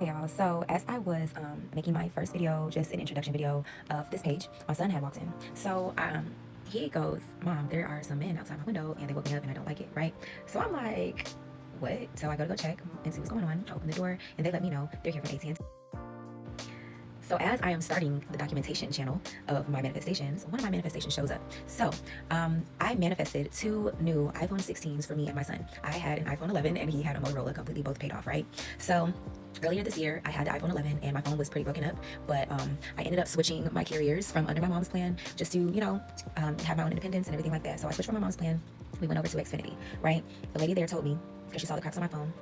Hey y'all, so as I was making my first video, just an introduction video of this page, my son had walked in. So he goes, "Mom, there are some men outside my window and they woke me up and I don't like it," right? So I'm like, what? So I go check and see what's going on. I open the door and they let me know they're here from AT&T. So as I am starting the documentation channel of my manifestations, one of my manifestations shows up. So I manifested 2 new iPhone 16s for me and my son. I had an iPhone 11 and he had a Motorola, completely both paid off, right? So earlier this year, I had the iPhone 11 and my phone was pretty broken up, but I ended up switching my carriers from under my mom's plan just to, have my own independence and everything like that. So I switched from my mom's plan. We went over to Xfinity, right? The lady there told me, because she saw the cracks on my phone,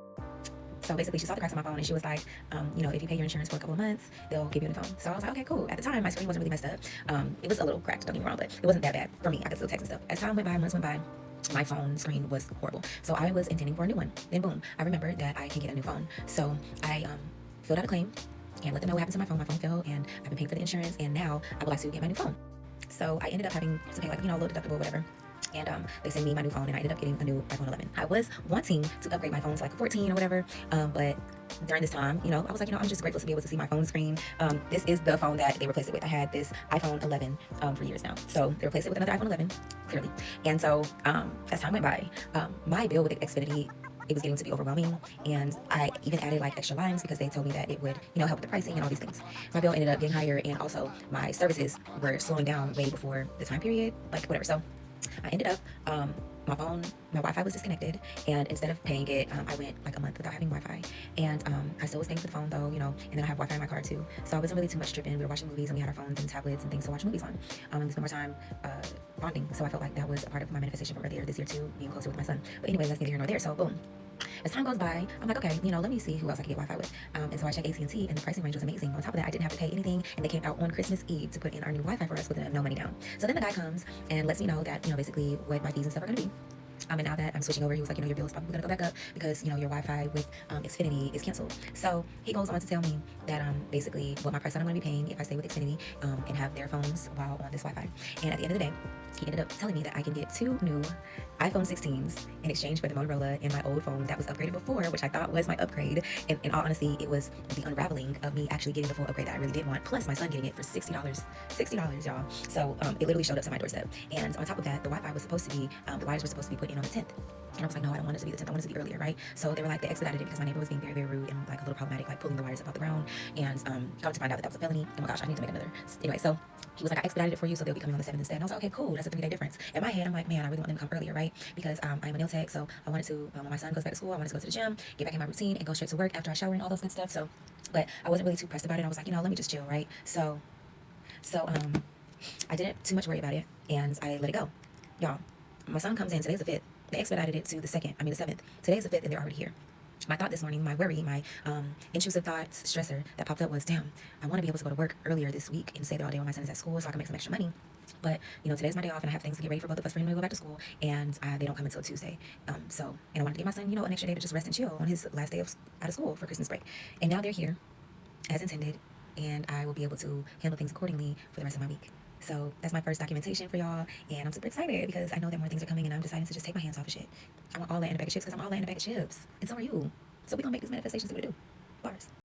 so basically, she saw the cracks on my phone and she was like, if you pay your insurance for a couple of months, they'll give you a new phone. So I was like, okay, cool. At the time, my screen wasn't really messed up. It was a little cracked, don't get me wrong, but it wasn't that bad for me. I could still text and stuff. As time went by, months went by, my phone screen was horrible. So I was intending for a new one. Then boom, I remembered that I can get a new phone. So I filled out a claim and let them know what happened to my phone. My phone fell and I've been paying for the insurance and now I would like to get my new phone. So I ended up having to pay a low deductible, whatever. And they sent me my new phone and I ended up getting a new iPhone 11. I was wanting to upgrade my phone to like a 14 or whatever, but during this time, I was like, I'm just grateful to be able to see my phone screen. This is the phone that they replaced it with. I had this iPhone 11 for years now. So they replaced it with another iPhone 11, clearly. And so as time went by, my bill with Xfinity, it was getting to be overwhelming, and I even added like extra lines because they told me that it would, help with the pricing and all these things. My bill ended up getting higher, and also my services were slowing down way before the time period, like whatever. So I ended up, my Wi-Fi was disconnected, and instead of paying it, I went like a month without having Wi-Fi, and I still was paying for the phone though, and then I have Wi-Fi in my car too, so I wasn't really too much tripping. We were watching movies and we had our phones and tablets and things to watch movies on, and we spent more time bonding, so I felt like that was a part of my manifestation from earlier this year too, being closer with my son. But anyway, that's neither here nor there, so boom. As time goes by, I'm like, okay, let me see who else I can get Wi-Fi with. And so I checked AT&T, and the pricing range was amazing. On top of that, I didn't have to pay anything, and they came out on Christmas Eve to put in our new Wi-Fi for us with no money down. So then the guy comes and lets me know that, basically what my fees and stuff are going to be. And now that I'm switching over, he was like, your bill is probably going to go back up because, your Wi-Fi with Xfinity is canceled. So he goes on to tell me that basically what my price that I'm going to be paying if I stay with Xfinity and have their phones while on this Wi-Fi. And at the end of the day, he ended up telling me that I can get 2 new iPhone 16s in exchange for the Motorola and my old phone that was upgraded before, which I thought was my upgrade. And in all honesty, it was the unraveling of me actually getting the full upgrade that I really did want, plus my son getting it for $60, y'all. So it literally showed up to my doorstep. And on top of that, the Wi-Fi was supposed to be, the wires were supposed to be put in on the 10th. And I was like, no, I don't want it to be the 10th. I want it to be earlier, right? So they were like, they expedited it because my neighbor was being very, very rude and like a little problematic, like pulling the wires up out the ground. And come to find out that was a felony. Oh my gosh, I need to make another. Anyway, so he was like, I expedited it for you, so they'll be coming on the 7th instead. And I was like, okay, cool. That's a 3-day difference. In my head, I'm like, man, I really want them to come earlier, right? Because I'm a nail tech, so I wanted to, when my son goes back to school, I wanted to go to the gym, get back in my routine, and go straight to work after I shower and all those good stuff. So, but I wasn't really too pressed about it. I was like, let me just chill, right? So I didn't too much worry about it, and I let it go. Y'all, my son comes in, today's the 5th. They expedited it to the 7th. Today's the 5th, and they're already here. My thought this morning, my worry, my intrusive thoughts, stressor that popped up was, damn, I want to be able to go to work earlier this week and stay there all day when my son is at school so I can make some extra money. But, today's my day off and I have things to get ready for both of us for him to go back to school, and they don't come until Tuesday. And I wanted to give my son, an extra day to just rest and chill on his last day out of school for Christmas break. And now they're here, as intended, and I will be able to handle things accordingly for the rest of my week. So that's my first documentation for y'all, and I'm super excited because I know that more things are coming, and I'm deciding to just take my hands off of shit. I want all that in a bag of chips because I'm all that in a bag of chips, and so are you. So we're gonna make this manifestation see what it do. Bars.